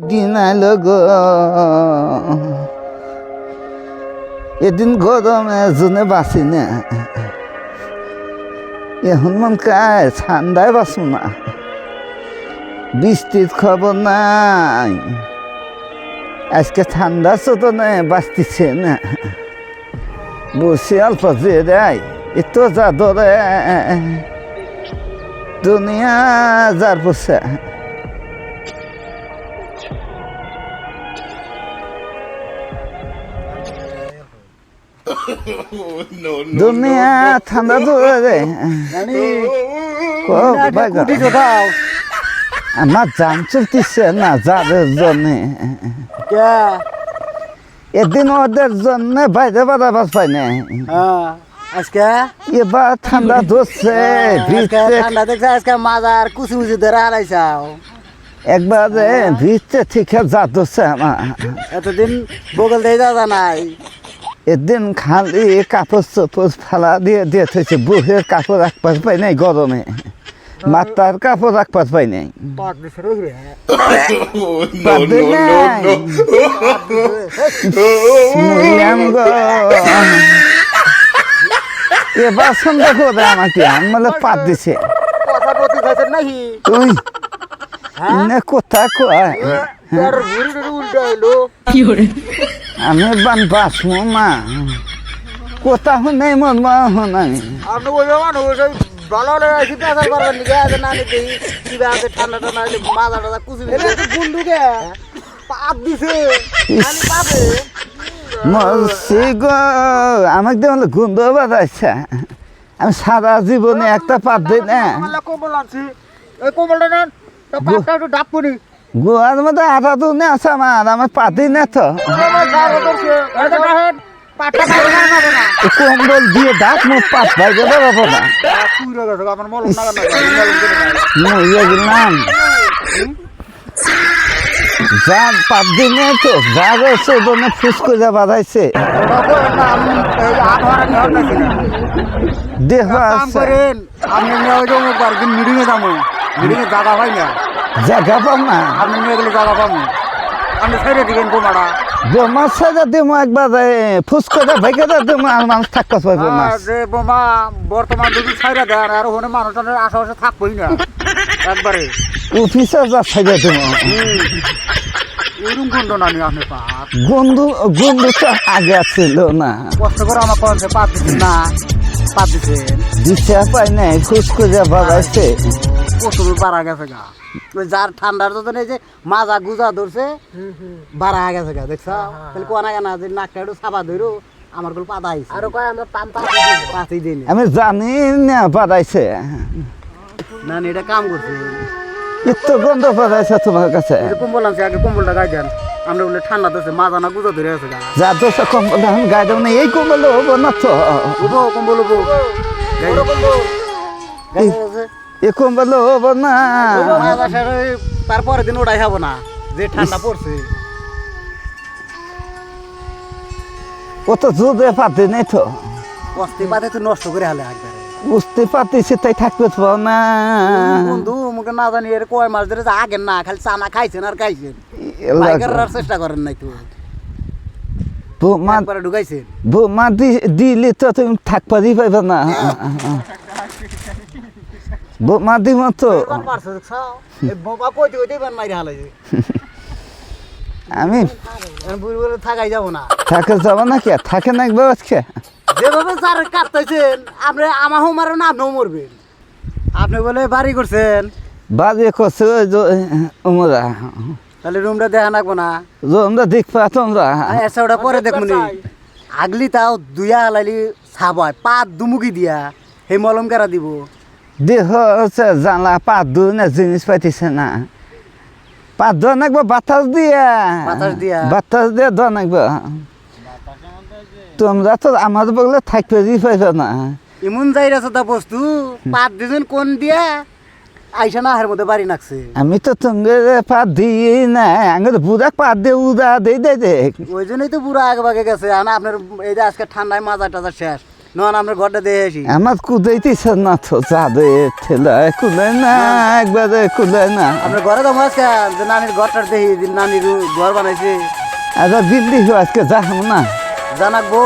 দিন আইলো গো এদিন গরমে জনে বাঁচি না এখন মন কায় ঠান্ডায় বাঁচু না বৃষ্টির খবর নাই আজকে ঠান্ডা তো না বাঁচতেছে না বসে অল্প যে দেয় এত যা ধরে দুনিয়া যার বসে দুনিয়া ঠান্ডা ধরে রে আমার জান চলতেছে না যাদের জন্য এদিন ওদের জন্য বাইরে বাড়াবার পাই না আজকে এবার ঠান্ডা ধরছে ঠান্ডা দেখছে আজকে মাজার কুচি কুচি ধরে হারাইছাও একবারে ভিতরে থেকে যা ধরছে আমার এতদিন বগল দিয়ে যাওয়া নাই এদিন খালি কাপড় চোপড় ফালা দিয়ে দিয়ে থেছে বুহের কাপড় রাখবার পাই নাই গরমে মাথার কাপড় রাখবার পাই নাই এবার সন্ধ্যা করে আমাকে আমলে পাত দিছে তুই কোথা কয় আমি বান বাঁচবো মা কোথা নেই মন মা হন আমি আপনি বলবেন মানুষ ভালো আছি পেশাল করবেন নাকি না নিতে কিবা আছে ঠান্ডা ঠান্ডা মাজা টাজা কুচি বন্ধুকে পাপ দিছে পাবে মরছি গো আমাকে দেওয়াল গন্ধ বাজাইছে আমি সারা জীবনে একটা পাত দিই না কম্বল আনছি এই কম্বলটা নেন পাপটা একটু ডাব করি গোয়ার মধ্যে আটা তো নে আছে আমার পাতি না তো কম্বল দিয়ে ডাক মুখ পাত বাইরে বেরোবো না গেলাম যা পাত দিনে তো যা গেছে ওদনে ফুস করে বাঁধাইছে দেহ মিটিংয়ে যাবো মিটিংয়ে জায়গা হয় না জায়গা পাম না আপনি নিয়ে গেলে জায়গা পাবো আপনি ছেড়ে দিবেন বোমাটা বোমা ছেড়ে দিব একবার ফুস করে ভেঙে দিব আর মানুষ থাকতে পারবে না যে বোমা বর্তমান যদি ছেড়ে দেন আর ওখানে মানুষ আশেপাশে থাকবোই না একবারে অফিসে যা ছেড়ে দিব এরকম গন্ধ না আপনি পাপ গন্ধ তো আগে ছিল না কষ্ট করে আমার কনসে পাত দিচ্ছেন না পাত দিচ্ছেন দিশা পাই নাই ফুস করে বাড়াইছে প্রচুর বাড়া গেছে গা ওই যার ঠান্ডার তো নেই যে মাজা গুজা ধরছে বাড়া গেছে গা দেখছ তাহলে কোনা কেনা যে নাকটা একটু চাপা ধরো আমার গুলো পাতা আইছে আর কয় আমরা পাতি দিন আমি জানি না বাড়াইছে না এটা কাম করছে এত গন্ধ বাড়াইছে তোমার কাছে কম্বল আনছে আগে কম্বলটা গায়ে দেন আমরা বলে ঠান্ডা ধরছে মাজা না গুজা ধরে আছে গা যা দোষা কম্বল এখন গায়ে দেব না এই কম্বল হবো না তো কম্বল হবো এ কম্বল হবো না তারপরে দিন ওটাই হবো না যে ঠান্ডা পড়ছে ও তো জোরে পাতে নেই তো অস্তি পাতে তো নষ্ট করে হালে একবারে বুঝতে পারতেছি তাই থাকতে পারো না বন্ধু মুখে না জানি এর কয় মাস ধরে আগেন না খালি চানা খাইছেন আর খাইছেন বাইকের চেষ্টা করেন নাই তো একবারে ঢুকাইছেন বোমা দিলে তো তুমি থাকপারই পাইবে না বোমা দিব তো আমি থাকাই যাবো না থাকে যাবো না কে থাকে না একবার আজকে যেভাবে যার কাটতেছেন আপনি আমার মারো না আপনিও মরবেন আপনি বলে বাড়ি করছেন বাড়ি করছে ওমরা তাহলে রুমটা দেখা লাগবো না রুমটা দেখবা তোমরা আচ্ছা ওটা পরে দেখুন আগলি তাও দুইয়া হালাইলি সাবাই পাত দুমুকি দিয়া সেই মলম কেরা দিব দেহ হচ্ছে জানলা পাত দু না জিনিস পাইতেছে না পাত দোয়া নাকবো বাতাস দিয়া বাতাস দিয়ে দোয়া নাকবো তোমরা তো আমার বগলে থাকতে দিয়ে পাইবে না এমন যাইরাছে তা বস্তু পাত দিয়েছেন কোন দিয়া আইসা না হার মধ্যে বাড়ি নাকছে আমি তো তোমাদের পাত দিই না আগে তো বুড়া পাত দিয়ে উদা দেই দেয় দেখ ওই জন্যই তো বুড়া আগে ভাগে গেছে আর আপনার এই যে আজকে ঠান্ডায় মাজা টাজা শেষ নন আমরা ঘরটা দেখে আসি আমার কুদাইতেছে না তো যাবে ঠেলায় কুলে না একবারে কুলে না আপনার ঘরে তো মাছ যে নানির ঘরটা দেখি নানির ঘর বানাইছে আচ্ছা দিল্লি আজকে যাবো না জানাকবো